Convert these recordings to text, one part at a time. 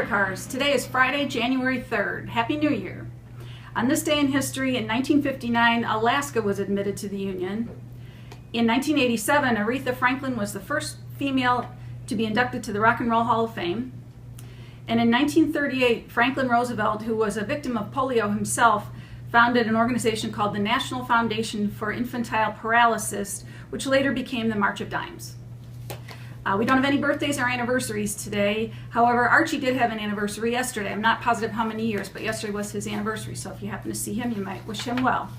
Motorcars. Today is Friday, January 3rd. Happy New Year. On this day in history, in 1959, Alaska was admitted to the Union. In 1987, Aretha Franklin was the first female to be inducted to the Rock and Roll Hall of Fame. And in 1938, Franklin Roosevelt, who was a victim of polio himself, founded an organization called the National Foundation for Infantile Paralysis, which later became the March of Dimes. We don't have any birthdays or anniversaries today. However, Archie did have an anniversary yesterday. I'm not positive how many years, but yesterday was his anniversary, so if you happen to see him, you might wish him well.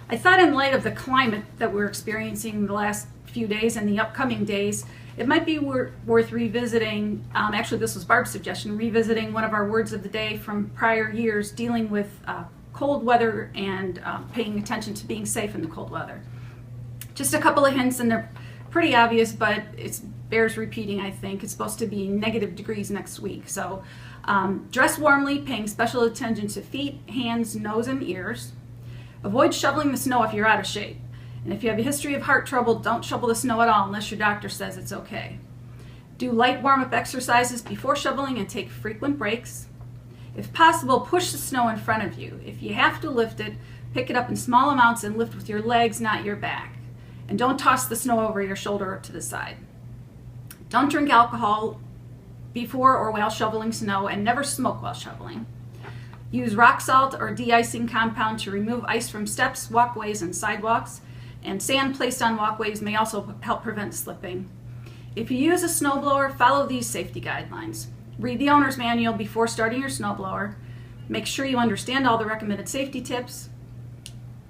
I thought in light of the climate that we're experiencing the last few days and the upcoming days, it might be worth revisiting, actually this was Barb's suggestion, revisiting one of our words of the day from prior years dealing with cold weather and paying attention to being safe in the cold weather. Just a couple of hints, and they're pretty obvious, but it bears repeating, I think. It's supposed to be negative degrees next week. So dress warmly, paying special attention to feet, hands, nose, and ears. Avoid shoveling the snow if you're out of shape. And if you have a history of heart trouble, don't shovel the snow at all unless your doctor says it's okay. Do light warm-up exercises before shoveling and take frequent breaks. If possible, push the snow in front of you. If you have to lift it, pick it up in small amounts and lift with your legs, not your back. And don't toss the snow over your shoulder or to the side. Don't drink alcohol before or while shoveling snow, and never smoke while shoveling. Use rock salt or de-icing compound to remove ice from steps, walkways, and sidewalks. And sand placed on walkways may also help prevent slipping. If you use a snowblower, follow these safety guidelines. Read the owner's manual before starting your snowblower. Make sure you understand all the recommended safety tips.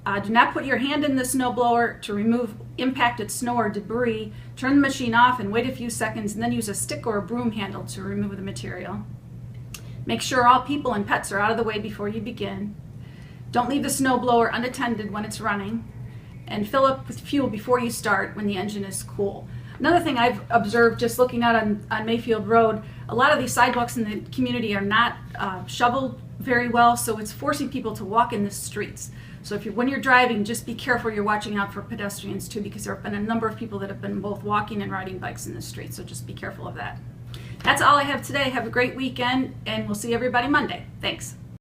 Do not put your hand in the snowblower to remove impacted snow or debris. Turn the machine off and wait a few seconds, and then use a stick or a broom handle to remove the material. Make sure all people and pets are out of the way before you begin. Don't leave the snowblower unattended when it's running. And fill up with fuel before you start when the engine is cool. Another thing I've observed just looking out on Mayfield Road, a lot of these sidewalks in the community are not shoveled very well, so it's forcing people to walk in the streets. So when you're driving, just be careful you're watching out for pedestrians too, because there have been a number of people that have been both walking and riding bikes in the street, so just be careful of that. That's all I have today. Have a great weekend, and we'll see everybody Monday. Thanks.